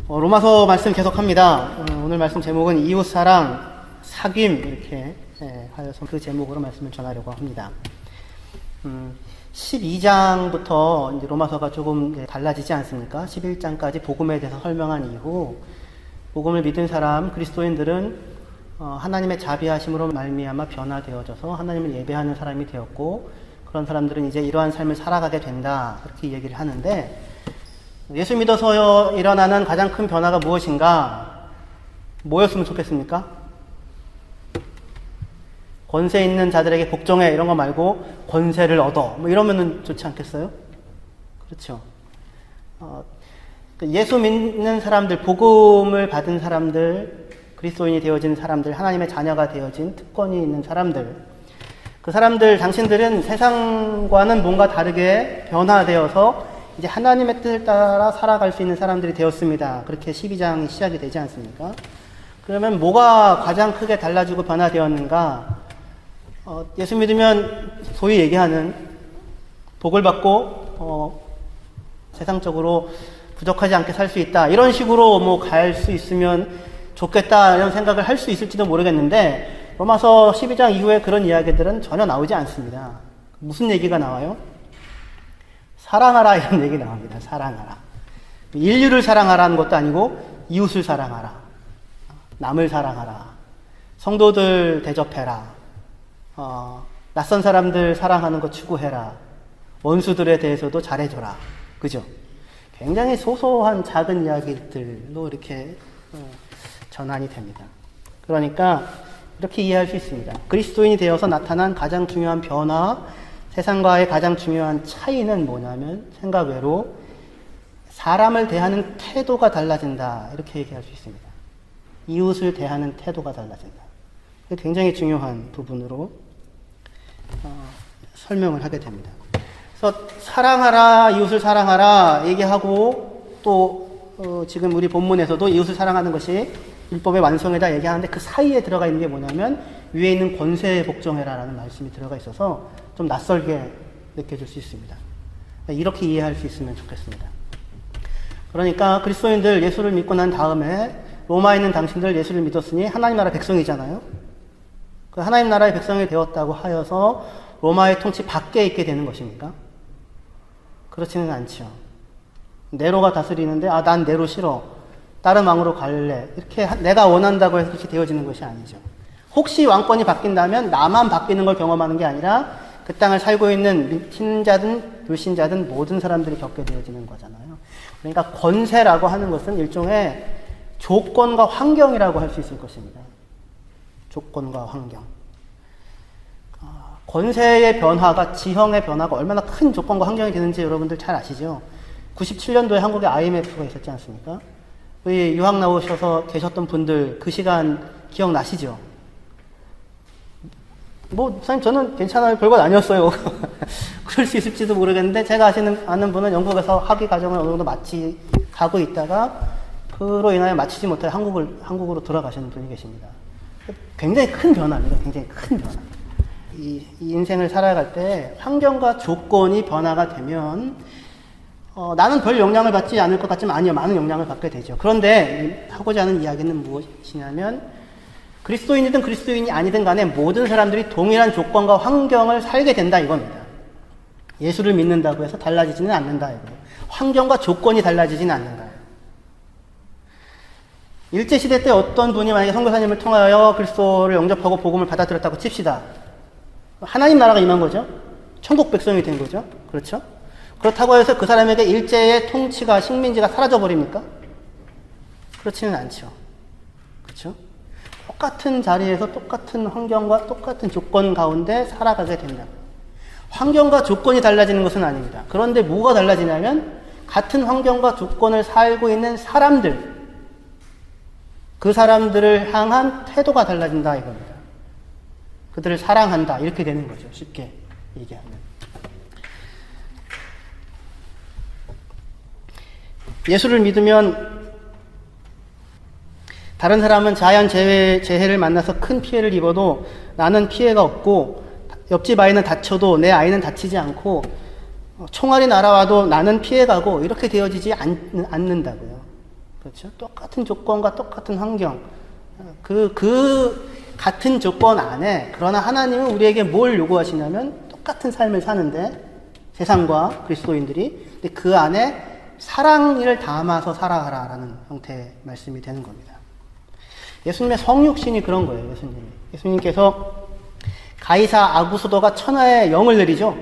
로마서 말씀 계속합니다. 오늘 말씀 제목은 이웃사랑, 사귐 이렇게 하여서 그 제목으로 말씀을 전하려고 합니다. 12장부터 이제 로마서가 조금 달라지지 않습니까? 11장까지 복음에 대해서 설명한 이후 복음을 믿은 사람, 그리스도인들은 하나님의 자비하심으로 말미암아 변화되어져서 하나님을 예배하는 사람이 되었고, 그런 사람들은 이제 이러한 삶을 살아가게 된다, 그렇게 얘기를 하는데, 예수 믿어서 일어나는 가장 큰 변화가 무엇인가? 뭐였으면 좋겠습니까? 권세 있는 자들에게 복종해 이런 거 말고 권세를 얻어 뭐 이러면은 좋지 않겠어요? 그렇죠. 예수 믿는 사람들, 복음을 받은 사람들, 그리스도인이 되어진 사람들, 하나님의 자녀가 되어진 특권이 있는 사람들, 그 사람들, 당신들은 세상과는 뭔가 다르게 변화되어서 이제 하나님의 뜻을 따라 살아갈 수 있는 사람들이 되었습니다. 그렇게 12장이 시작이 되지 않습니까? 그러면 뭐가 가장 크게 달라지고 변화되었는가? 예수 믿으면 소위 얘기하는 복을 받고 세상적으로 부족하지 않게 살 수 있다, 이런 식으로 뭐 갈 수 있으면 좋겠다, 이런 생각을 할 수 있을지도 모르겠는데, 로마서 12장 이후에 그런 이야기들은 전혀 나오지 않습니다. 무슨 얘기가 나와요? 사랑하라, 이런 얘기 나옵니다. 사랑하라. 인류를 사랑하라는 것도 아니고 이웃을 사랑하라, 남을 사랑하라, 성도들 대접해라, 낯선 사람들 사랑하는 거 추구해라, 원수들에 대해서도 잘해줘라. 그죠? 굉장히 소소한 작은 이야기들로 이렇게 전환이 됩니다. 그러니까 이렇게 이해할 수 있습니다. 그리스도인이 되어서 나타난 가장 중요한 변화, 세상과의 가장 중요한 차이는 뭐냐면 생각 외로 사람을 대하는 태도가 달라진다, 이렇게 얘기할 수 있습니다. 이웃을 대하는 태도가 달라진다. 굉장히 중요한 부분으로 설명을 하게 됩니다. 그래서 사랑하라, 이웃을 사랑하라 얘기하고, 또 지금 우리 본문에서도 이웃을 사랑하는 것이 율법의 완성이다 얘기하는데, 그 사이에 들어가 있는 게 뭐냐면 위에 있는 권세에 복종해라라는 말씀이 들어가 있어서 좀 낯설게 느껴질 수 있습니다. 이렇게 이해할 수 있으면 좋겠습니다. 그러니까 그리스도인들, 예수를 믿고 난 다음에 로마에 있는 당신들, 예수를 믿었으니 하나님 나라 백성이잖아요. 그 하나님 나라의 백성이 되었다고 하여서 로마의 통치 밖에 있게 되는 것입니까? 그렇지는 않죠. 네로가 다스리는데 난 네로 싫어, 다른 왕으로 갈래, 이렇게 내가 원한다고 해서 그렇게 되어지는 것이 아니죠. 혹시 왕권이 바뀐다면 나만 바뀌는 걸 경험하는 게 아니라 그 땅을 살고 있는 신자든 불신자든 모든 사람들이 겪게 되어지는 거잖아요. 그러니까 권세라고 하는 것은 일종의 조건과 환경이라고 할 수 있을 것입니다. 조건과 환경. 권세의 변화가, 지형의 변화가 얼마나 큰 조건과 환경이 되는지 여러분들 잘 아시죠? 97년도에 한국에 IMF가 있었지 않습니까? 유학 나오셔서 계셨던 분들 그 시간 기억나시죠? 선생님 저는 괜찮아요, 별것 아니었어요. 그럴 수 있을지도 모르겠는데, 제가 아는 분은 영국에서 학위 과정을 어느 정도 마치 가고 있다가 그로 인하여 마치지 못해 한국으로 돌아가시는 분이 계십니다. 굉장히 큰 변화입니다. 굉장히 큰 변화. 이 인생을 살아갈 때 환경과 조건이 변화가 되면 나는 별 영향을 받지 않을 것 같지만 아니요, 많은 영향을 받게 되죠. 그런데 하고자 하는 이야기는 무엇이냐면, 그리스도인이든 그리스도인이 아니든 간에 모든 사람들이 동일한 조건과 환경을 살게 된다, 이겁니다. 예수를 믿는다고 해서 달라지지는 않는다, 이거. 환경과 조건이 달라지지는 않는다. 일제시대 때 어떤 분이 만약에 선교사님을 통하여 그리스도를 영접하고 복음을 받아들였다고 칩시다. 하나님 나라가 임한 거죠. 천국 백성이 된 거죠. 그렇죠? 그렇다고 해서 그 사람에게 일제의 통치가, 식민지가 사라져버립니까? 그렇지는 않죠. 그렇죠? 똑같은 자리에서 똑같은 환경과 똑같은 조건 가운데 살아가게 된다. 환경과 조건이 달라지는 것은 아닙니다. 그런데 뭐가 달라지냐면 같은 환경과 조건을 살고 있는 사람들, 그 사람들을 향한 태도가 달라진다, 이겁니다. 그들을 사랑한다, 이렇게 되는 거죠. 쉽게 얘기하면. 예수를 믿으면 다른 사람은 재해를 만나서 큰 피해를 입어도 나는 피해가 없고, 옆집 아이는 다쳐도 내 아이는 다치지 않고, 총알이 날아와도 나는 피해가고, 이렇게 되어지지 않는다고요. 그렇죠? 똑같은 조건과 똑같은 환경. 그 같은 조건 안에, 그러나 하나님은 우리에게 뭘 요구하시냐면 똑같은 삶을 사는데, 세상과 그리스도인들이, 근데 그 안에 사랑을 담아서 살아가라라는 형태의 말씀이 되는 겁니다. 예수님의 성육신이 그런 거예요, 예수님이. 예수님께서 가이사 아구스도가 천하에 영을 내리죠.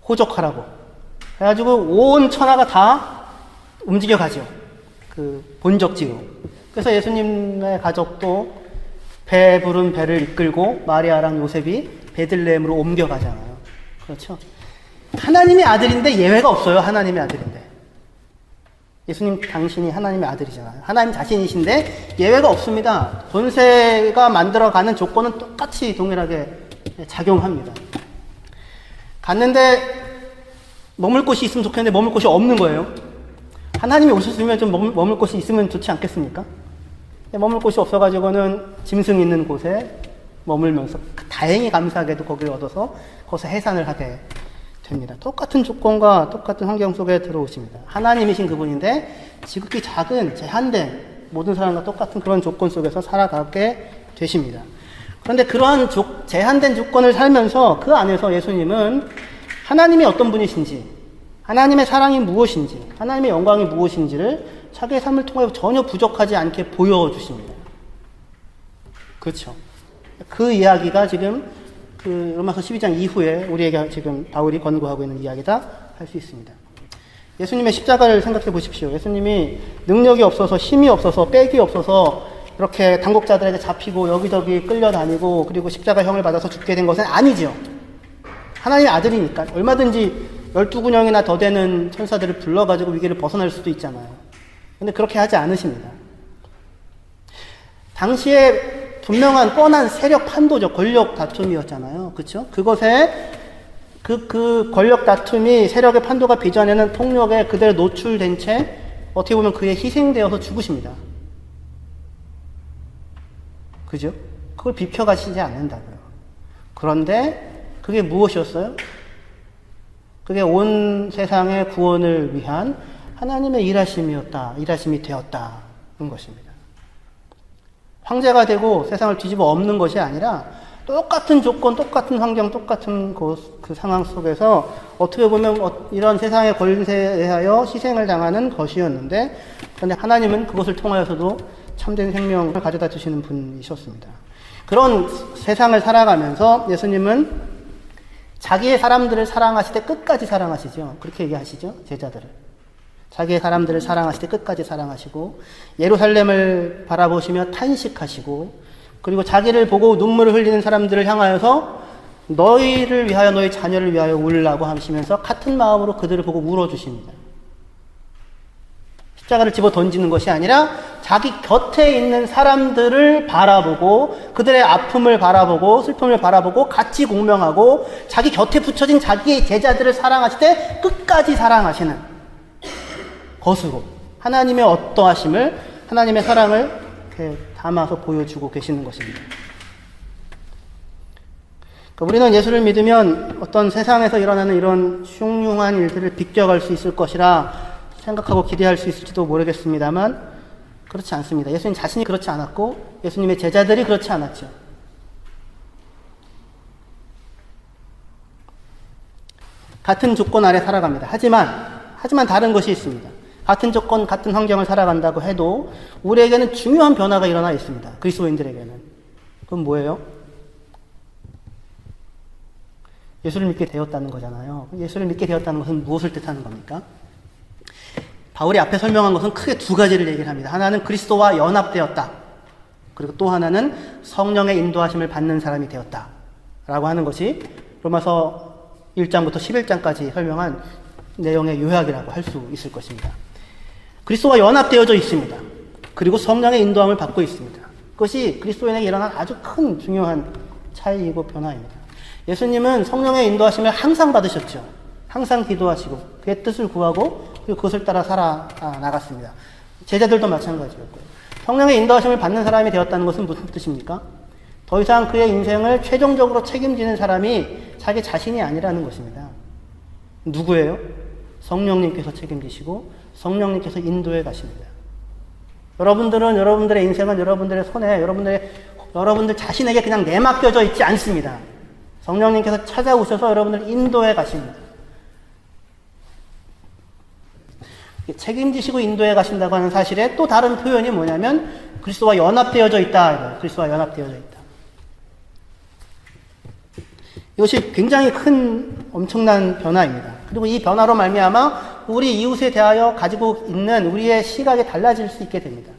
호적하라고. 그래가지고 온 천하가 다 움직여가죠. 그 본적지로. 그래서 예수님의 가족도 배 부른 배를 이끌고 마리아랑 요셉이 베들레헴으로 옮겨가잖아요. 그렇죠? 하나님의 아들인데 예외가 없어요. 하나님의 아들인데. 예수님 당신이 하나님의 아들이잖아요. 하나님 자신이신데 예외가 없습니다. 권세가 만들어가는 조건은 똑같이 동일하게 작용합니다. 갔는데 머물 곳이 있으면 좋겠는데 머물 곳이 없는 거예요. 하나님이 오셨으면 좀 머물 곳이 있으면 좋지 않겠습니까? 머물 곳이 없어가지고는 짐승 있는 곳에 머물면서 다행히 감사하게도 거기를 얻어서 거기서 해산을 하게 됩니다. 똑같은 조건과 똑같은 환경 속에 들어오십니다. 하나님이신 그분인데 지극히 작은 제한된 모든 사람과 똑같은 그런 조건 속에서 살아가게 되십니다. 그런데 그러한 제한된 조건을 살면서 그 안에서 예수님은 하나님이 어떤 분이신지, 하나님의 사랑이 무엇인지, 하나님의 영광이 무엇인지를 자기의 삶을 통해 전혀 부족하지 않게 보여주십니다. 그렇죠. 그 이야기가 지금 그 로마서 12장 이후에 우리에게 지금 바울이 권고하고 있는 이야기다 할 수 있습니다. 예수님의 십자가를 생각해 보십시오. 예수님이 능력이 없어서, 힘이 없어서, 빽이 없어서 이렇게 당국자들에게 잡히고 여기저기 끌려다니고 그리고 십자가형을 받아서 죽게 된 것은 아니죠. 하나님의 아들이니까 얼마든지 12군형이나 더 되는 천사들을 불러가지고 위기를 벗어날 수도 있잖아요. 근데 그렇게 하지 않으십니다. 당시에 분명한 뻔한 세력 판도죠. 권력 다툼이었잖아요. 그쵸? 그것에 그 권력 다툼이 세력의 판도가 빚어내는 폭력에 그대로 노출된 채 어떻게 보면 그에 희생되어서 죽으십니다. 그죠? 그걸 비켜가시지 않는다고요. 그런데 그게 무엇이었어요? 그게 온 세상의 구원을 위한 하나님의 일하심이 되었다는 것입니다. 황제가 되고 세상을 뒤집어 엎는 것이 아니라 똑같은 조건, 똑같은 환경, 똑같은 그 상황 속에서 어떻게 보면 이런 세상의 권세에 의하여 희생을 당하는 것이었는데, 그런데 하나님은 그것을 통하여서도 참된 생명을 가져다 주시는 분이셨습니다. 그런 세상을 살아가면서 예수님은 자기의 사람들을 사랑하실 때 끝까지 사랑하시죠. 그렇게 얘기하시죠. 제자들을. 자기의 사람들을 사랑하실 때 끝까지 사랑하시고, 예루살렘을 바라보시며 탄식하시고, 그리고 자기를 보고 눈물을 흘리는 사람들을 향하여서 너희를 위하여, 너희 자녀를 위하여 울라고 하시면서 같은 마음으로 그들을 보고 울어주십니다. 십자가를 집어 던지는 것이 아니라 자기 곁에 있는 사람들을 바라보고 그들의 아픔을 바라보고 슬픔을 바라보고 같이 공명하고 자기 곁에 붙여진 자기의 제자들을 사랑하실 때 끝까지 사랑하시는 것으로 하나님의 어떠하심을, 하나님의 사랑을 이렇게 담아서 보여주고 계시는 것입니다. 우리는 예수를 믿으면 어떤 세상에서 일어나는 이런 흉흉한 일들을 비껴갈 수 있을 것이라 생각하고 기대할 수 있을지도 모르겠습니다만 그렇지 않습니다. 예수님 자신이 그렇지 않았고 예수님의 제자들이 그렇지 않았죠. 같은 조건 아래 살아갑니다. 하지만 다른 것이 있습니다. 같은 조건, 같은 환경을 살아간다고 해도 우리에게는 중요한 변화가 일어나 있습니다. 그리스도인들에게는. 그건 뭐예요? 예수를 믿게 되었다는 거잖아요. 예수를 믿게 되었다는 것은 무엇을 뜻하는 겁니까? 바울이 앞에 설명한 것은 크게 두 가지를 얘기를 합니다. 하나는 그리스도와 연합되었다. 그리고 또 하나는 성령의 인도하심을 받는 사람이 되었다. 라고 하는 것이 로마서 1장부터 11장까지 설명한 내용의 요약이라고 할 수 있을 것입니다. 그리스도와 연합되어져 있습니다. 그리고 성령의 인도함을 받고 있습니다. 그것이 그리스도인에게 일어난 아주 큰 중요한 차이이고 변화입니다. 예수님은 성령의 인도하심을 항상 받으셨죠. 항상 기도하시고 그의 뜻을 구하고 그리고 그것을 따라 살아나갔습니다. 제자들도 마찬가지였고요. 성령의 인도하심을 받는 사람이 되었다는 것은 무슨 뜻입니까? 더 이상 그의 인생을 최종적으로 책임지는 사람이 자기 자신이 아니라는 것입니다. 누구예요? 성령님께서 책임지시고 성령님께서 인도해 가십니다. 여러분들은 여러분들의 인생은 여러분들의 손에 여러분들 자신에게 그냥 내맡겨져 있지 않습니다. 성령님께서 찾아오셔서 여러분들 인도해 가십니다. 책임지시고 인도해 가신다고 하는 사실에 또 다른 표현이 뭐냐면 그리스도와 연합되어져 있다. 그리스도와 연합되어져 있다. 이것이 굉장히 큰 엄청난 변화입니다. 그리고 이 변화로 말미암아 우리 이웃에 대하여 가지고 있는 우리의 시각이 달라질 수 있게 됩니다.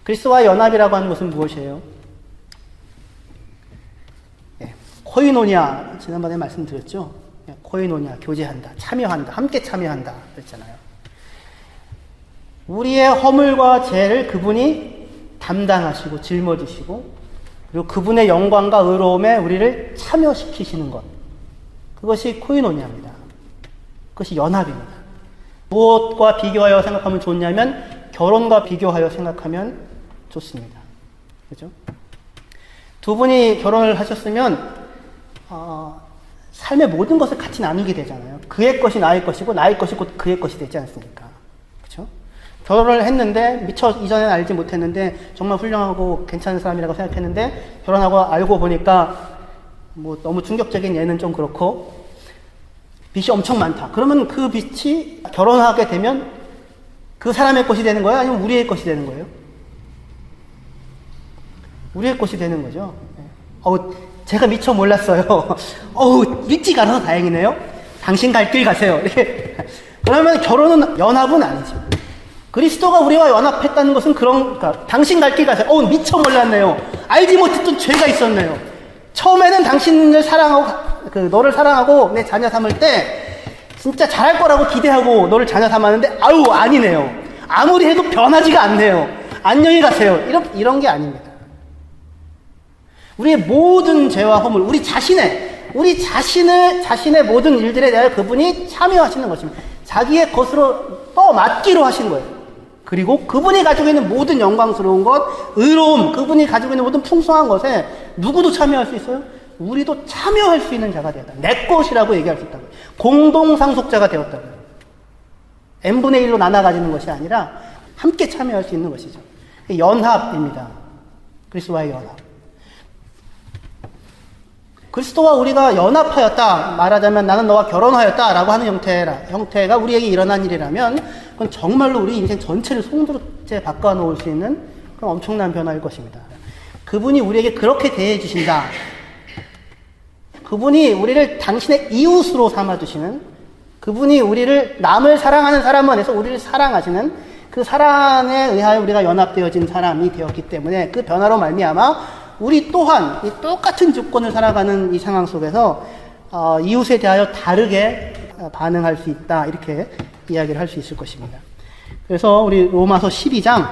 그리스도와 연합이라고 하는 것은 무엇이에요? 코이노니아, 지난번에 말씀드렸죠? 코이노니아, 교제한다, 참여한다, 함께 참여한다 그랬잖아요. 우리의 허물과 죄를 그분이 담당하시고 짊어지시고 그리고 그분의 영광과 의로움에 우리를 참여시키시는 것, 그것이 코이노니아입니다. 그것이 연합입니다. 무엇과 비교하여 생각하면 좋냐면 결혼과 비교하여 생각하면 좋습니다. 그죠? 두 분이 결혼을 하셨으면 삶의 모든 것을 같이 나누게 되잖아요. 그의 것이 나의 것이고 나의 것이 곧 그의 것이 되지 않습니까? 그렇죠? 결혼을 했는데 미처 이전에는 알지 못했는데 정말 훌륭하고 괜찮은 사람이라고 생각했는데 결혼하고 알고 보니까 뭐 너무 충격적인 예는 좀 그렇고 빚이 엄청 많다. 그러면 그 빚이 결혼하게 되면 그 사람의 것이 되는 거예요? 아니면 우리의 것이 되는 거예요? 우리의 것이 되는 거죠. 제가 미처 몰랐어요. 일찍 알아서 다행이네요. 당신 갈 길 가세요. 이렇게. 그러면 결혼은 연합은 아니죠. 그리스도가 우리와 연합했다는 것은 그러니까 당신 갈 길 가세요. 미처 몰랐네요. 알지 못했던 죄가 있었네요. 처음에는 당신을 사랑하고, 너를 사랑하고 내 자녀 삼을 때 진짜 잘할 거라고 기대하고 너를 자녀 삼았는데, 아니네요. 아무리 해도 변하지가 않네요. 안녕히 가세요. 이런 게 아닙니다. 우리의 모든 죄와 허물, 우리 자신의 모든 일들에 대하여 그분이 참여하시는 것입니다. 자기의 것으로 떠맡기로 하신 거예요. 그리고 그분이 가지고 있는 모든 영광스러운 것, 의로움, 그분이 가지고 있는 모든 풍성한 것에 누구도 참여할 수 있어요? 우리도 참여할 수 있는 자가 되었다. 내 것이라고 얘기할 수 있다고요. 공동상속자가 되었다고요. n분의 1로 나눠 가지는 것이 아니라 함께 참여할 수 있는 것이죠. 연합입니다. 그리스도와의 연합. 그리스도와 우리가 연합하였다, 말하자면 나는 너와 결혼하였다라고 하는 형태가 우리에게 일어난 일이라면 그건 정말로 우리 인생 전체를 송두리째 바꿔놓을 수 있는 그런 엄청난 변화일 것입니다. 그분이 우리에게 그렇게 대해 주신다. 그분이 우리를 당신의 이웃으로 삼아주시는, 그분이 우리를 남을 사랑하는 사람 안에서 우리를 사랑하시는 그 사랑에 의하여 우리가 연합되어진 사람이 되었기 때문에 그 변화로 말미암아 우리 또한 이 똑같은 조건을 살아가는 이 상황 속에서 이웃에 대하여 다르게 반응할 수 있다, 이렇게 이야기를 할 수 있을 것입니다. 그래서 우리 로마서 12장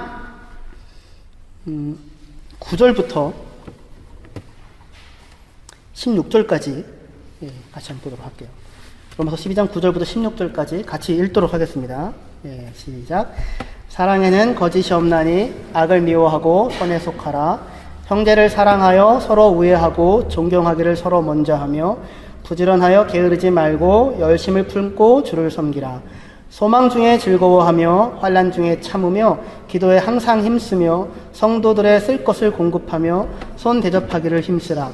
9절부터 16절까지 같이 한번 보도록 할게요. 로마서 12장 9절부터 16절까지 같이 읽도록 하겠습니다. 시작. 사랑에는 거짓이 없나니 악을 미워하고 선에 속하라. 형제를 사랑하여 서로 우애하고 존경하기를 서로 먼저 하며 부지런하여 게으르지 말고 열심을 품고 주를 섬기라. 소망 중에 즐거워하며 환난 중에 참으며 기도에 항상 힘쓰며 성도들의 쓸 것을 공급하며 손 대접하기를 힘쓰라.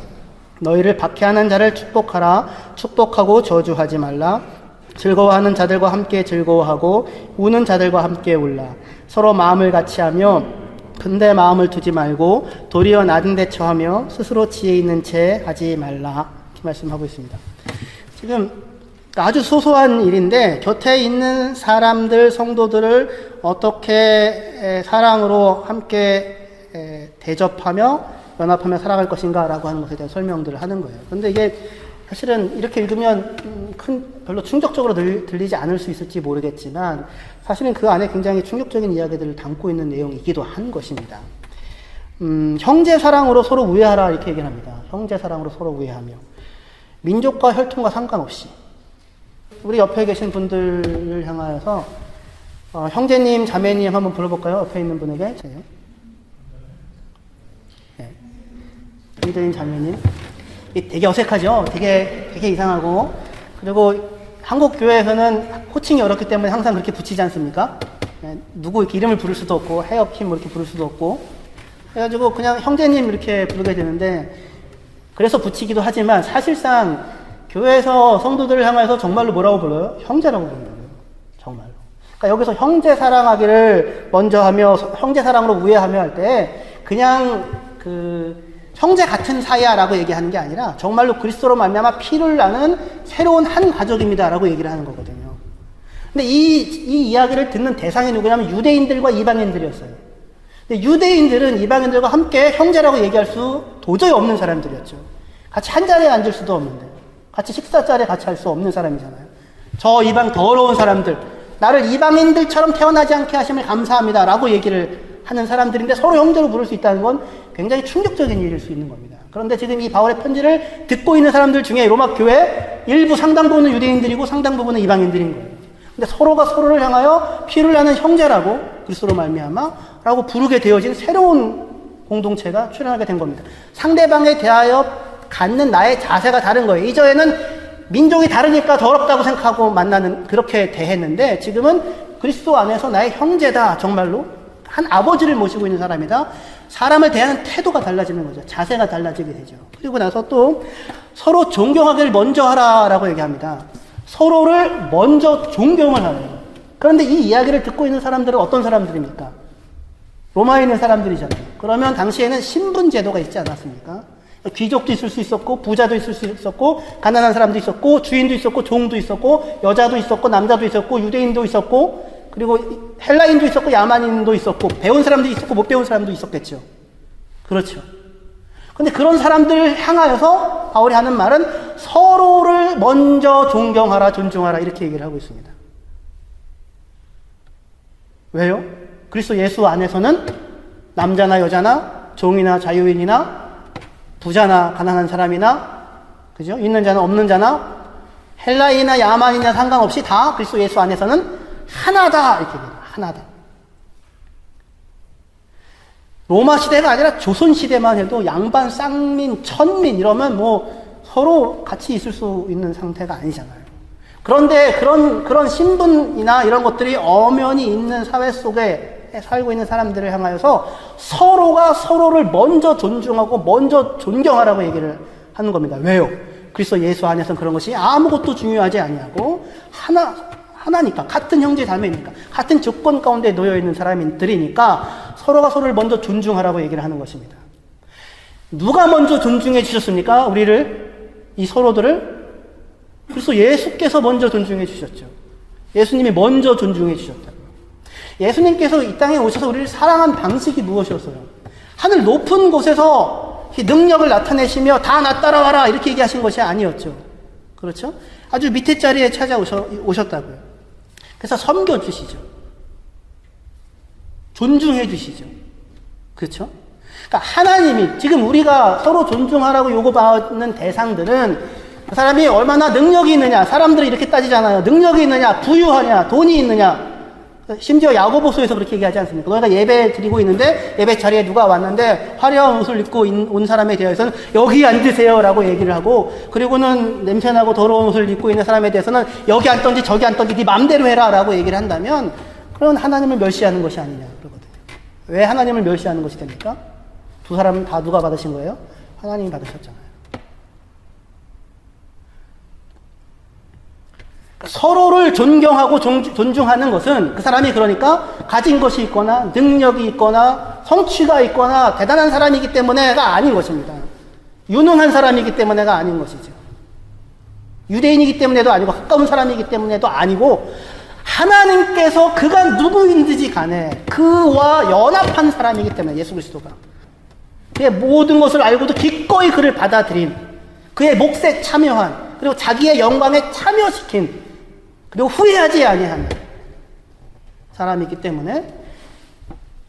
너희를 박해하는 자를 축복하라. 축복하고 저주하지 말라. 즐거워하는 자들과 함께 즐거워하고 우는 자들과 함께 울라. 서로 마음을 같이하며 근데 마음을 두지 말고 도리어 나든 데 처하며 스스로 지혜 있는 채 하지 말라. 이렇게 말씀하고 있습니다. 지금 아주 소소한 일인데 곁에 있는 사람들, 성도들을 어떻게 사랑으로 함께 대접하며 연합하며 살아갈 것인가 라고 하는 것에 대한 설명들을 하는 거예요. 그런데 이게 사실은 이렇게 읽으면 별로 충격적으로 들리지 않을 수 있을지 모르겠지만 사실은 그 안에 굉장히 충격적인 이야기들을 담고 있는 내용이기도 한 것입니다. 형제 사랑으로 서로 우애하라, 이렇게 얘기를 합니다. 형제 사랑으로 서로 우애하며 민족과 혈통과 상관없이 우리 옆에 계신 분들을 향하여서 형제님, 자매님 한번 불러볼까요? 옆에 있는 분에게. 형제님, 자매님. 되게 어색하죠? 되게 이상하고. 그리고 한국 교회에서는 호칭이 어렵기 때문에 항상 그렇게 붙이지 않습니까? 누구 이렇게 이름을 부를 수도 없고, 해역킴 뭐 이렇게 부를 수도 없고, 해가지고 그냥 형제님 이렇게 부르게 되는데, 그래서 붙이기도 하지만 사실상 교회에서 성도들을 향해서 정말로 뭐라고 불러요? 형제라고 부른다고요. 정말로. 그러니까 여기서 형제 사랑하기를 먼저 하며 형제 사랑으로 우애하며 할 때 그냥 형제 같은 사이야라고 얘기하는 게 아니라 정말로 그리스도로 말미암아 피를 나는 새로운 한 가족입니다라고 얘기를 하는 거거든요. 근데 이 이야기를 듣는 대상이 누구냐면 유대인들과 이방인들이었어요. 근데 유대인들은 이방인들과 함께 형제라고 얘기할 수 도저히 없는 사람들이었죠. 같이 한 자리에 앉을 수도 없는데, 같이 식사 자리에 같이 할 수 없는 사람이잖아요. 저 이방 더러운 사람들, 나를 이방인들처럼 태어나지 않게 하심을 감사합니다 라고 얘기를 하는 사람들인데 서로 형제로 부를 수 있다는 건 굉장히 충격적인 일일 수 있는 겁니다. 그런데 지금 이 바울의 편지를 듣고 있는 사람들 중에 로마 교회 일부 상당 부분은 유대인들이고 상당 부분은 이방인들인 거예요. 근데 서로가 서로를 향하여 피를 나는 형제라고 그리스도로 말미암아라고 부르게 되어진 새로운 공동체가 출현하게 된 겁니다. 상대방에 대하여 갖는 나의 자세가 다른 거예요. 이전에는 민족이 다르니까 더럽다고 생각하고 만나는 그렇게 대했는데 지금은 그리스도 안에서 나의 형제다. 정말로 한 아버지를 모시고 있는 사람이다. 사람을 대하는 태도가 달라지는 거죠. 자세가 달라지게 되죠. 그리고 나서 또 서로 존경하기를 먼저 하라라고 얘기합니다. 서로를 먼저 존경을 하래요. 그런데 이 이야기를 듣고 있는 사람들은 어떤 사람들입니까? 로마에 있는 사람들이잖아요. 그러면 당시에는 신분 제도가 있지 않았습니까? 귀족도 있을 수 있었고 부자도 있을 수 있었고 가난한 사람도 있었고 주인도 있었고 종도 있었고 여자도 있었고 남자도 있었고 유대인도 있었고 그리고 헬라인도 있었고 야만인도 있었고 배운 사람도 있었고 못 배운 사람도 있었겠죠. 그렇죠. 근데 그런 사람들을 향하여서 바울이 하는 말은 서로를 먼저 존경하라 존중하라 이렇게 얘기를 하고 있습니다. 왜요? 그리스도 예수 안에서는 남자나 여자나 종이나 자유인이나 부자나 가난한 사람이나 그죠? 있는 자나 없는 자나 헬라인이나 야만이나 상관없이 다 그리스도 예수 안에서는 하나다 이렇게 얘기해요. 하나다. 로마 시대가 아니라 조선 시대만 해도 양반, 쌍민, 천민 이러면 뭐 서로 같이 있을 수 있는 상태가 아니잖아요. 그런데 그런 신분이나 이런 것들이 엄연히 있는 사회 속에 살고 있는 사람들을 향하여서 서로가 서로를 먼저 존중하고 먼저 존경하라고 얘기를 하는 겁니다. 왜요? 그리스도 예수 안에서는 그런 것이 아무것도 중요하지 아니하고 하나니까, 같은 형제 자매니까, 같은 조건 가운데 놓여 있는 사람들이니까 서로가 서로를 먼저 존중하라고 얘기를 하는 것입니다. 누가 먼저 존중해 주셨습니까? 이 서로들을 그리스도 예수께서 먼저 존중해 주셨죠. 예수님이 먼저 존중해 주셨다고요. 예수님께서 이 땅에 오셔서 우리를 사랑한 방식이 무엇이었어요? 하늘 높은 곳에서 능력을 나타내시며 다 나 따라와라 이렇게 얘기하신 것이 아니었죠. 그렇죠? 아주 밑에 자리에 찾아오셨다고요. 그래서 섬겨주시죠. 존중해 주시죠. 그렇죠? 그러니까 하나님이 지금 우리가 서로 존중하라고 요구받는 대상들은 그 사람이 얼마나 능력이 있느냐, 사람들이 이렇게 따지잖아요. 능력이 있느냐, 부유하냐, 돈이 있느냐. 심지어 야고보서에서 그렇게 얘기하지 않습니까? 너희가 예배 드리고 있는데 예배 자리에 누가 왔는데 화려한 옷을 입고 온 사람에 대해서는 여기 앉으세요 라고 얘기를 하고, 그리고는 냄새나고 더러운 옷을 입고 있는 사람에 대해서는 여기 앉던지 저기 앉던지 네 맘대로 해라 라고 얘기를 한다면 그런 하나님을 멸시하는 것이 아니냐 그러거든요. 왜 하나님을 멸시하는 것이 됩니까? 두 사람은 다 누가 받으신 거예요? 하나님이 받으셨잖아요. 서로를 존경하고 존중하는 것은 그 사람이 그러니까 가진 것이 있거나 능력이 있거나 성취가 있거나 대단한 사람이기 때문에가 아닌 것입니다. 유능한 사람이기 때문에가 아닌 것이죠. 유대인이기 때문에도 아니고 가까운 사람이기 때문에도 아니고 하나님께서 그가 누구인지 간에 그와 연합한 사람이기 때문에 예수 그리스도가 그의 모든 것을 알고도 기꺼이 그를 받아들인, 그의 몫에 참여한, 그리고 자기의 영광에 참여시킨, 그리고 후회하지 아니한 사람이기 때문에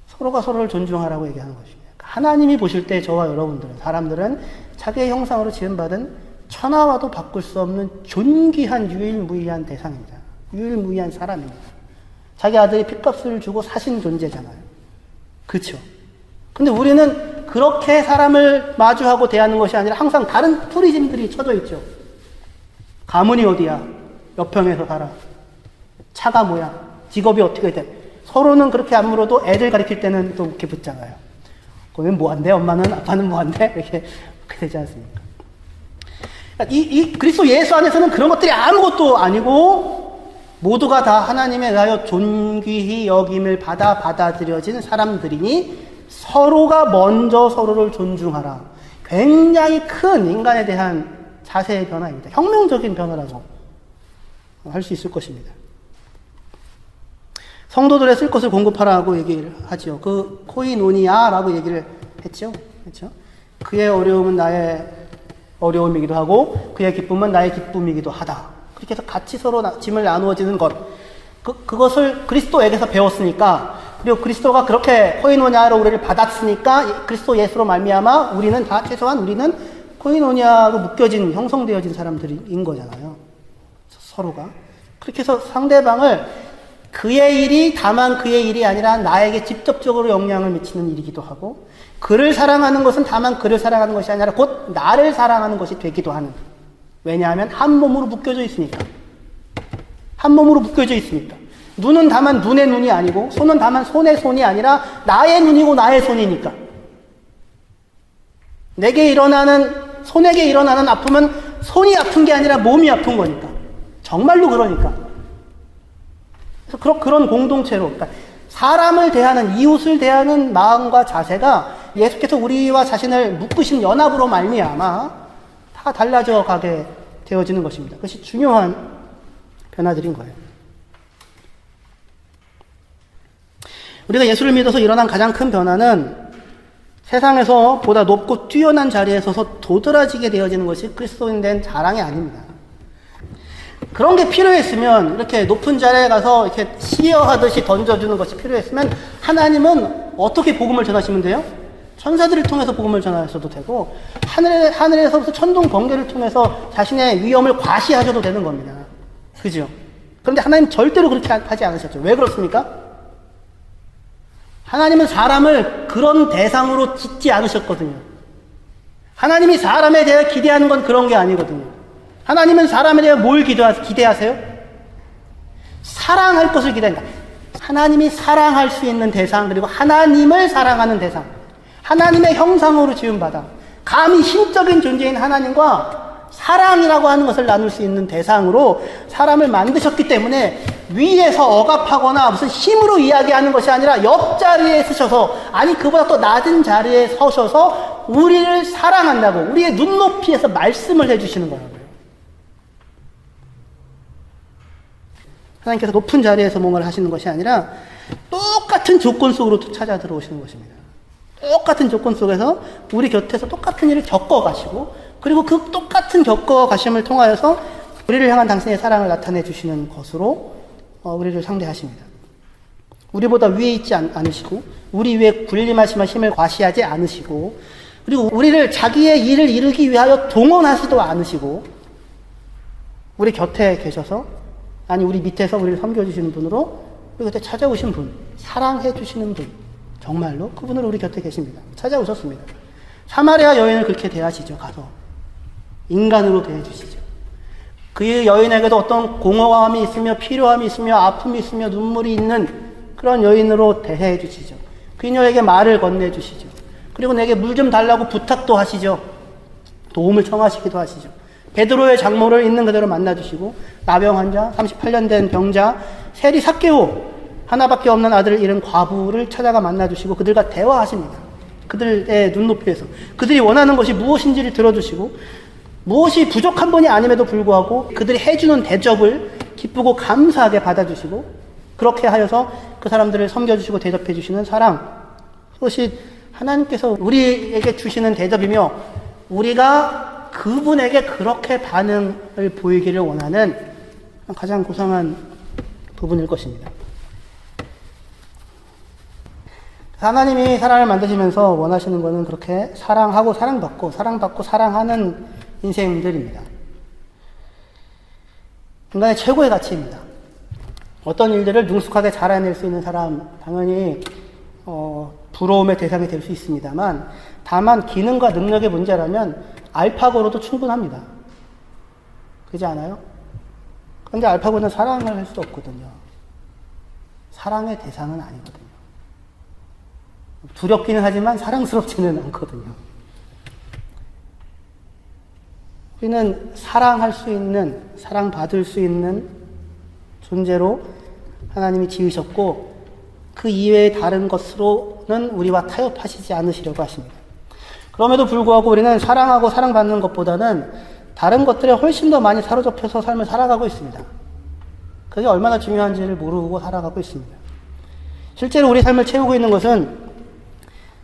서로가 서로를 존중하라고 얘기하는 것입니다. 하나님이 보실 때 저와 여러분들은, 사람들은 자기의 형상으로 지음받은 천하와도 바꿀 수 없는 존귀한 유일무이한 대상입니다. 유일무이한 사람입니다. 자기 아들이 핏값을 주고 사신 존재잖아요. 그렇죠? 근데 우리는 그렇게 사람을 마주하고 대하는 것이 아니라 항상 다른 프리즘들이 쳐져 있죠. 가문이 어디야? 몇 평에서 살아? 차가 뭐야? 직업이 어떻게 돼? 서로는 그렇게 안 물어도 애들 가르칠 때는 또 이렇게 묻잖아요. 그러면 뭐 한대? 엄마는, 아빠는 뭐 한대? 이렇게 되지 않습니까? 이 그리스도 예수 안에서는 그런 것들이 아무것도 아니고 모두가 다 하나님에 의하여 존귀히 여김을 받아들여진 사람들이니 서로가 먼저 서로를 존중하라. 굉장히 큰 인간에 대한 자세의 변화입니다. 혁명적인 변화라고 할 수 있을 것입니다. 성도들의 쓸 것을 공급하라고 얘기를 하죠. 그 코이노니아라고 얘기를 했죠. 그렇죠? 그의 어려움은 나의 어려움이기도 하고 그의 기쁨은 나의 기쁨이기도 하다. 그렇게 해서 같이 서로 짐을 나누어지는 것. 그것을 그리스도에게서 배웠으니까, 그리고 그리스도가 그렇게 코이노니아로 우리를 받았으니까 그리스도 예수로 말미암아 우리는 다 최소한 우리는 코이노니아로 묶여진, 형성되어진 사람들인 거잖아요. 서로가. 그렇게 해서 상대방을 그의 일이 다만 그의 일이 아니라 나에게 직접적으로 영향을 미치는 일이기도 하고, 그를 사랑하는 것은 다만 그를 사랑하는 것이 아니라 곧 나를 사랑하는 것이 되기도 하는. 왜냐하면 한 몸으로 묶여져 있으니까. 한 몸으로 묶여져 있으니까. 눈은 다만 눈의 눈이 아니고, 손은 다만 손의 손이 아니라 나의 눈이고 나의 손이니까. 손에게 일어나는 아픔은 손이 아픈 게 아니라 몸이 아픈 거니까. 정말로 그러니까. 그런 공동체로, 그러니까 사람을 대하는, 이웃을 대하는 마음과 자세가 예수께서 우리와 자신을 묶으신 연합으로 말미암아 다 달라져 가게 되어지는 것입니다. 그것이 중요한 변화들인 거예요. 우리가 예수를 믿어서 일어난 가장 큰 변화는 세상에서 보다 높고 뛰어난 자리에 서서 도드라지게 되어지는 것이 그리스도인 된 자랑이 아닙니다. 그런 게 필요했으면, 이렇게 높은 자리에 가서 이렇게 시어하듯이 던져주는 것이 필요했으면, 하나님은 어떻게 복음을 전하시면 돼요? 천사들을 통해서 복음을 전하셔도 되고, 하늘에서부터 천둥 번개를 통해서 자신의 위엄을 과시하셔도 되는 겁니다. 그죠? 그런데 하나님 절대로 그렇게 하지 않으셨죠. 왜 그렇습니까? 하나님은 사람을 그런 대상으로 짓지 않으셨거든요. 하나님이 사람에 대해 기대하는 건 그런 게 아니거든요. 하나님은 사람에 대해 뭘 기대하세요? 사랑할 것을 기대한다. 하나님이 사랑할 수 있는 대상, 그리고 하나님을 사랑하는 대상, 하나님의 형상으로 지음받아 감히 신적인 존재인 하나님과 사랑이라고 하는 것을 나눌 수 있는 대상으로 사람을 만드셨기 때문에, 위에서 억압하거나 무슨 힘으로 이야기하는 것이 아니라 옆자리에 서셔서, 아니 그보다 또 낮은 자리에 서셔서 우리를 사랑한다고 우리의 눈높이에서 말씀을 해주시는 거라고요. 하나님께서 높은 자리에서 뭔가를 하시는 것이 아니라 똑같은 조건 속으로 찾아 들어오시는 것입니다. 똑같은 조건 속에서 우리 곁에서 똑같은 일을 겪어가시고, 그리고 그 똑같은 겪어가심을 통하여서 우리를 향한 당신의 사랑을 나타내 주시는 것으로 우리를 상대하십니다. 우리보다 위에 있지 않으시고, 우리 위에 군림하시면 힘을 과시하지 않으시고, 그리고 우리를 자기의 일을 이루기 위하여 동원하지도 않으시고, 우리 곁에 계셔서, 아니 우리 밑에서 우리를 섬겨주시는 분으로 우리 곁에 찾아오신 분, 사랑해 주시는 분, 정말로 그분으로 우리 곁에 계십니다. 찾아오셨습니다. 사마리아 여인을 그렇게 대하시죠. 가서 인간으로 대해주시죠. 그 여인에게도 어떤 공허함이 있으며 필요함이 있으며 아픔이 있으며 눈물이 있는 그런 여인으로 대해 주시죠. 그녀에게 말을 건네주시죠. 그리고 내게 물 좀 달라고 부탁도 하시죠. 도움을 청하시기도 하시죠. 베드로의 장모를 있는 그대로 만나주시고, 나병 환자, 38년 된 병자, 세리 삭개오, 하나밖에 없는 아들을 잃은 과부를 찾아가 만나주시고 그들과 대화하십니다. 그들의 눈높이에서 그들이 원하는 것이 무엇인지를 들어주시고, 무엇이 부족한 분이 아님에도 불구하고 그들이 해주는 대접을 기쁘고 감사하게 받아주시고, 그렇게 하여서 그 사람들을 섬겨주시고 대접해주시는 사랑, 그것이 하나님께서 우리에게 주시는 대접이며, 우리가 그분에게 그렇게 반응을 보이기를 원하는 가장 고상한 부분일 것입니다. 하나님이 사람을 만드시면서 원하시는 것은 그렇게 사랑하고 사랑받고 사랑받고 사랑하는 인생들입니다. 인간의 최고의 가치입니다. 어떤 일들을 능숙하게 잘해낼 수 있는 사람, 당연히 부러움의 대상이 될 수 있습니다만, 다만 기능과 능력의 문제라면 알파고로도 충분합니다. 그렇지 않아요? 그런데 알파고는 사랑을 할 수 없거든요. 사랑의 대상은 아니거든요. 두렵기는 하지만 사랑스럽지는 않거든요. 우리는 사랑할 수 있는, 사랑받을 수 있는 존재로 하나님이 지으셨고 그 이외의 다른 것으로는 우리와 타협하시지 않으시려고 하십니다. 그럼에도 불구하고 우리는 사랑하고 사랑받는 것보다는 다른 것들에 훨씬 더 많이 사로잡혀서 삶을 살아가고 있습니다. 그게 얼마나 중요한지를 모르고 살아가고 있습니다. 실제로 우리 삶을 채우고 있는 것은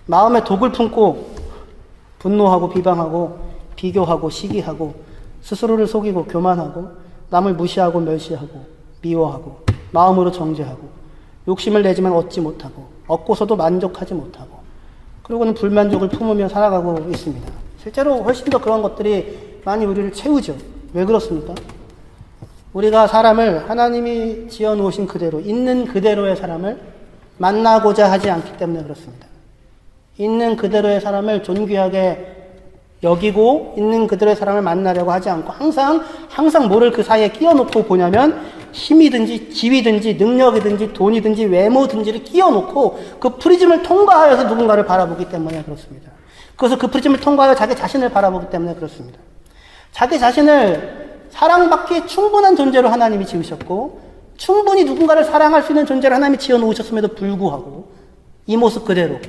마음에 독을 품고 분노하고 비방하고 비교하고 시기하고 스스로를 속이고 교만하고 남을 무시하고 멸시하고 미워하고 마음으로 정죄하고 욕심을 내지만 얻지 못하고 얻고서도 만족하지 못하고 그리고는 불만족을 품으며 살아가고 있습니다. 실제로 훨씬 더 그런 것들이 많이 우리를 채우죠. 왜 그렇습니까? 우리가 사람을 하나님이 지어놓으신 그대로 있는 그대로의 사람을 만나고자 하지 않기 때문에 그렇습니다. 있는 그대로의 사람을 존귀하게 여기고 있는 그대로의 사람을 만나려고 하지 않고 항상 뭐를 그 사이에 끼워놓고 보냐면 힘이든지 지위든지 능력이든지 돈이든지 외모든지를 끼워놓고 그 프리즘을 통과하여서 누군가를 바라보기 때문에 그렇습니다. 그래서 그 프리즘을 통과하여 자기 자신을 바라보기 때문에 그렇습니다. 자기 자신을 사랑받기에 충분한 존재로 하나님이 지으셨고 충분히 누군가를 사랑할 수 있는 존재를 하나님이 지어놓으셨음에도 불구하고 이 모습 그대로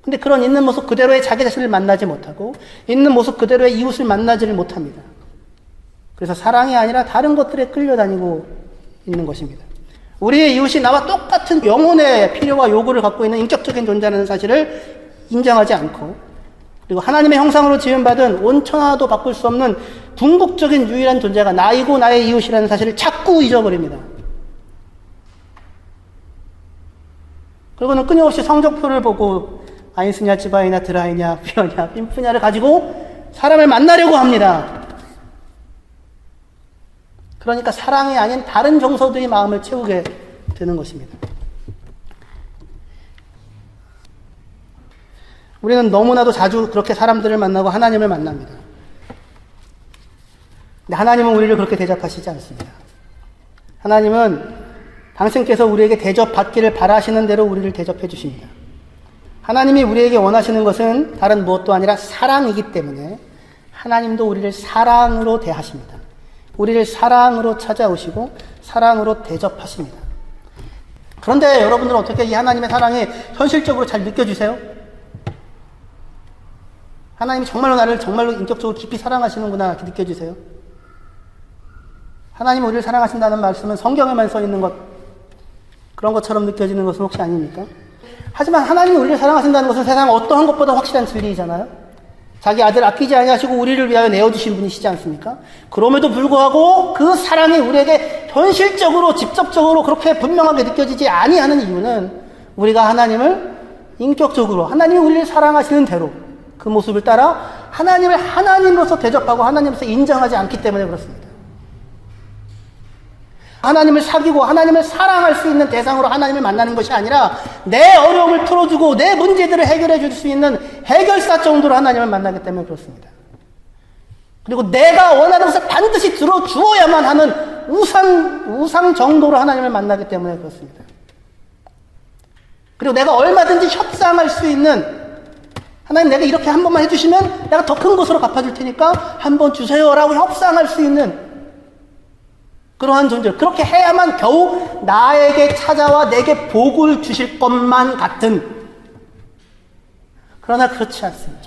근데 그런 있는 모습 그대로의 자기 자신을 만나지 못하고 있는 모습 그대로의 이웃을 만나지를 못합니다. 그래서 사랑이 아니라 다른 것들에 끌려다니고 있는 것입니다. 우리의 이웃이 나와 똑같은 영혼의 필요와 요구를 갖고 있는 인격적인 존재라는 사실을 인정하지 않고 그리고 하나님의 형상으로 지음받은 온천하나도 바꿀 수 없는 궁극적인 유일한 존재가 나이고 나의 이웃이라는 사실을 자꾸 잊어버립니다. 그리고는 끊임없이 성적표를 보고 아인스냐, 지바이냐, 드라이냐, 피어냐, 핀프냐를 가지고 사람을 만나려고 합니다. 그러니까 사랑이 아닌 다른 정서들이 마음을 채우게 되는 것입니다. 우리는 너무나도 자주 그렇게 사람들을 만나고 하나님을 만납니다. 근데 하나님은 우리를 그렇게 대접하시지 않습니다. 하나님은 당신께서 우리에게 대접받기를 바라시는 대로 우리를 대접해 주십니다. 하나님이 우리에게 원하시는 것은 다른 무엇도 아니라 사랑이기 때문에 하나님도 우리를 사랑으로 대하십니다. 우리를 사랑으로 찾아오시고 사랑으로 대접하십니다. 그런데 여러분들은 어떻게 이 하나님의 사랑이 현실적으로 잘 느껴지세요? 하나님이 정말로 나를 정말로 인격적으로 깊이 사랑하시는구나 이렇게 느껴지세요? 하나님이 우리를 사랑하신다는 말씀은 성경에만 써 있는 것 그런 것처럼 느껴지는 것은 혹시 아닙니까? 하지만 하나님이 우리를 사랑하신다는 것은 세상 어떠한 것보다 확실한 진리이잖아요. 자기 아들 아끼지 아니하시고 우리를 위하여 내어주신 분이시지 않습니까? 그럼에도 불구하고 그 사랑이 우리에게 현실적으로 직접적으로 그렇게 분명하게 느껴지지 아니하는 이유는 우리가 하나님을 인격적으로 하나님이 우리를 사랑하시는 대로 그 모습을 따라 하나님을 하나님으로서 대접하고 하나님으로서 인정하지 않기 때문에 그렇습니다. 하나님을 사귀고 하나님을 사랑할 수 있는 대상으로 하나님을 만나는 것이 아니라 내 어려움을 풀어주고 내 문제들을 해결해 줄 수 있는 해결사 정도로 하나님을 만나기 때문에 그렇습니다. 그리고 내가 원하는 것을 반드시 들어주어야만 하는 우상 정도로 하나님을 만나기 때문에 그렇습니다. 그리고 내가 얼마든지 협상할 수 있는 하나님 내가 이렇게 한 번만 해주시면 내가 더 큰 것으로 갚아줄 테니까 한 번 주세요라고 협상할 수 있는 그러한 존재, 그렇게 해야만 겨우 나에게 찾아와 내게 복을 주실 것만 같은 그러나 그렇지 않습니다.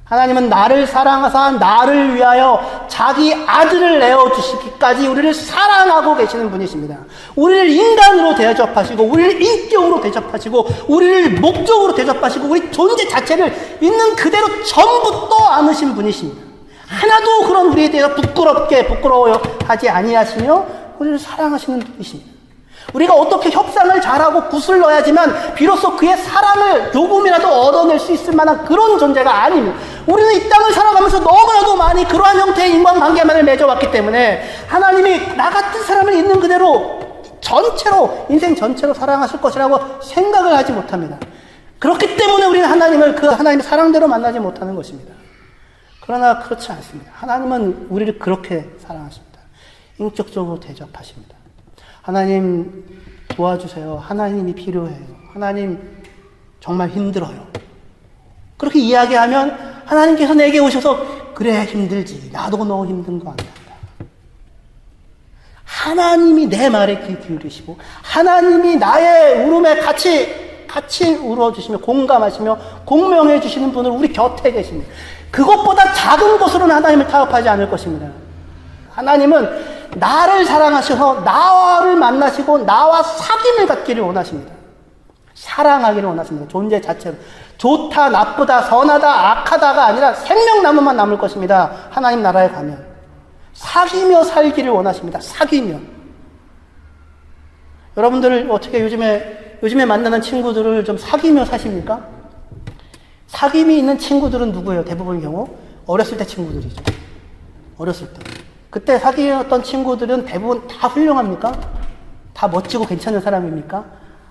하나님은 나를 사랑하사 나를 위하여 자기 아들을 내어주시기까지 우리를 사랑하고 계시는 분이십니다. 우리를 인간으로 대접하시고 우리를 인격으로 대접하시고 우리를 목적으로 대접하시고 우리 존재 자체를 있는 그대로 전부 떠 안으신 분이십니다. 하나도 그런 우리에 대해서 부끄러워하지 아니하시며 우리를 사랑하시는 분이십니다. 우리가 어떻게 협상을 잘하고 굿을 넣어야지만 비로소 그의 사랑을 조금이라도 얻어낼 수 있을 만한 그런 존재가 아닙니다. 우리는 이 땅을 살아가면서 너무나도 많이 그러한 형태의 인간관계만을 맺어왔기 때문에 하나님이 나 같은 사람을 있는 그대로 전체로 인생 전체로 사랑하실 것이라고 생각을 하지 못합니다. 그렇기 때문에 우리는 하나님을 그 하나님의 사랑대로 만나지 못하는 것입니다. 그러나 그렇지 않습니다. 하나님은 우리를 그렇게 사랑하십니다. 인격적으로 대접하십니다. 하나님 도와주세요. 하나님이 필요해요. 하나님 정말 힘들어요. 그렇게 이야기하면 하나님께서 내게 오셔서 그래 힘들지. 나도 너 힘든 거 안다. 하나님이 내 말에 귀 기울이시고 하나님이 나의 울음에 같이 울어주시며 공감하시며 공명해 주시는 분을 우리 곁에 계십니다. 그것보다 작은 것으로는 하나님을 타협하지 않을 것입니다. 하나님은 나를 사랑하셔서 나를 만나시고 나와 사귐을 갖기를 원하십니다. 사랑하기를 원하십니다. 존재 자체로. 좋다, 나쁘다, 선하다, 악하다가 아니라 생명나무만 남을 것입니다. 하나님 나라에 가면. 사귀며 살기를 원하십니다. 사귀며. 여러분들 어떻게 요즘에 만나는 친구들을 좀 사귀며 사십니까? 사귐이 있는 친구들은 누구예요? 대부분의 경우 어렸을 때 친구들이죠. 어렸을 때. 그때 사귀었던 친구들은 대부분 다 훌륭합니까? 다 멋지고 괜찮은 사람입니까?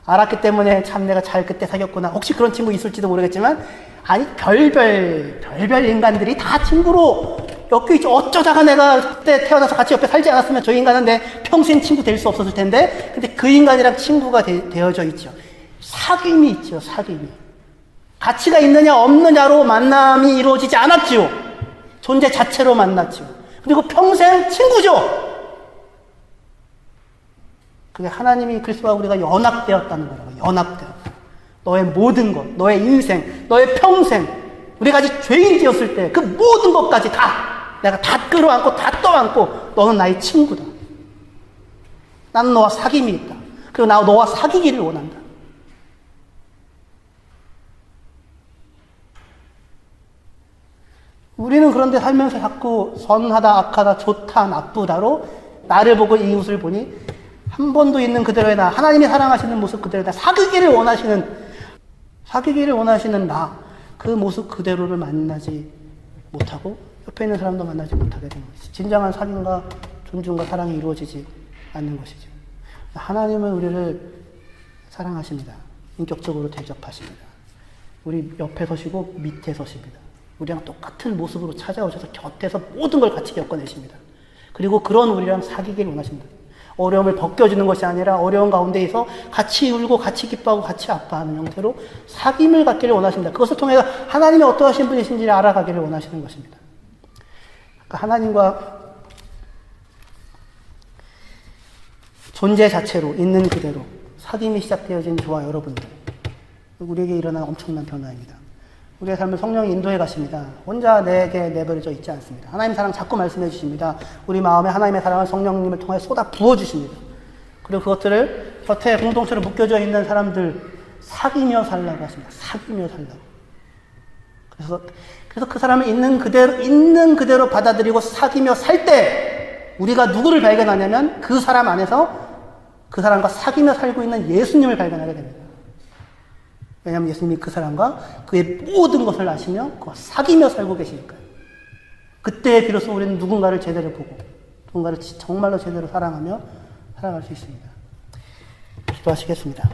알았기 때문에 참 내가 잘 그때 사귀었구나. 혹시 그런 친구 있을지도 모르겠지만 아니 별별 인간들이 다 친구로 엮여 있죠. 어쩌다가 내가 그때 태어나서 같이 옆에 살지 않았으면 저 인간은 내 평생 친구 될 수 없었을 텐데 근데 그 인간이랑 친구가 되어져 있죠. 사귐이 있죠. 사귐이. 가치가 있느냐 없느냐로 만남이 이루어지지 않았지요. 존재 자체로 만났죠. 그리고 평생 친구죠. 그게 하나님이 그리스도와 우리가 연합되었다는 거라고. 연합되었다. 너의 모든 것, 너의 인생, 너의 평생, 우리가 아직 죄인되었을 때 그 모든 것까지 내가 다 끌어안고 다 떠안고 너는 나의 친구다. 나는 너와 사귐이 있다. 그리고 나 너와 사귀기를 원한다. 우리는 그런데 살면서 자꾸 선하다, 악하다, 좋다, 나쁘다로 나를 보고 이웃을 보니 한 번도 있는 그대로의 나, 하나님이 사랑하시는 모습 그대로의 나, 사귀기를 원하시는 나, 그 모습 그대로를 만나지 못하고 옆에 있는 사람도 만나지 못하게 되는 것이죠. 진정한 사귐과 존중과 사랑이 이루어지지 않는 것이죠. 하나님은 우리를 사랑하십니다. 인격적으로 대접하십니다. 우리 옆에 서시고 밑에 서십니다. 우리랑 똑같은 모습으로 찾아오셔서 곁에서 모든 걸 같이 겪어내십니다. 그리고 그런 우리랑 사귀기를 원하십니다. 어려움을 벗겨주는 것이 아니라 어려운 가운데에서 같이 울고 같이 기뻐하고 같이 아파하는 형태로 사귐을 갖기를 원하십니다. 그것을 통해 하나님이 어떠하신 분이신지를 알아가기를 원하시는 것입니다. 그러니까 하나님과 존재 자체로 있는 그대로 사귐이 시작되어진 저와 여러분들, 우리에게 일어난 엄청난 변화입니다. 우리의 삶을 성령이 인도해 가십니다. 혼자 내게 내버려져 있지 않습니다. 하나님 사랑 자꾸 말씀해 주십니다. 우리 마음에 하나님의 사랑을 성령님을 통해 쏟아 부어 주십니다. 그리고 그것들을 곁에 공동체로 묶여져 있는 사람들 사귀며 살라고 하십니다. 사귀며 살라고. 그래서 그 사람을 있는 그대로 받아들이고 사귀며 살 때 우리가 누구를 발견하냐면 그 사람 안에서 그 사람과 사귀며 살고 있는 예수님을 발견하게 됩니다. 왜냐하면 예수님이 그 사람과 그의 모든 것을 아시며 그와 사귀며 살고 계시니까요. 그때 비로소 우리는 누군가를 제대로 보고 누군가를 정말로 제대로 사랑하며 살아갈 수 있습니다. 기도하시겠습니다.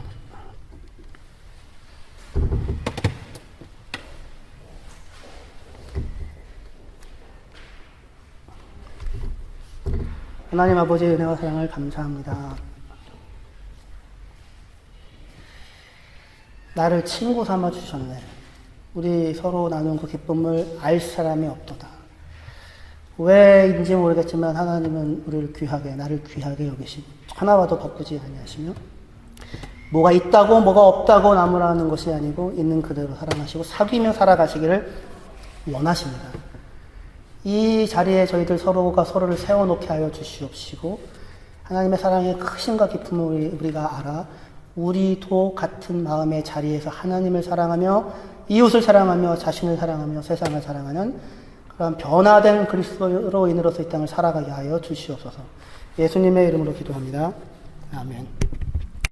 하나님 아버지의 은혜와 사랑을 감사합니다. 나를 친구 삼아 주셨네. 우리 서로 나눈 그 기쁨을 알 사람이 없도다. 왜인지 모르겠지만 하나님은 우리를 귀하게, 나를 귀하게 여기시고 하나와도 바꾸지 아니하시며 뭐가 있다고 뭐가 없다고 나무라는 것이 아니고 있는 그대로 사랑하시고 사귀며 살아가시기를 원하십니다. 이 자리에 저희들 서로가 서로를 세워놓게 하여 주시옵시고 하나님의 사랑의 크심과 기쁨을 우리가 알아 우리도 같은 마음의 자리에서 하나님을 사랑하며 이웃을 사랑하며 자신을 사랑하며 세상을 사랑하는 그런 변화된 그리스도로 인으로서 이 땅을 살아가게 하여 주시옵소서. 예수님의 이름으로 기도합니다. 아멘.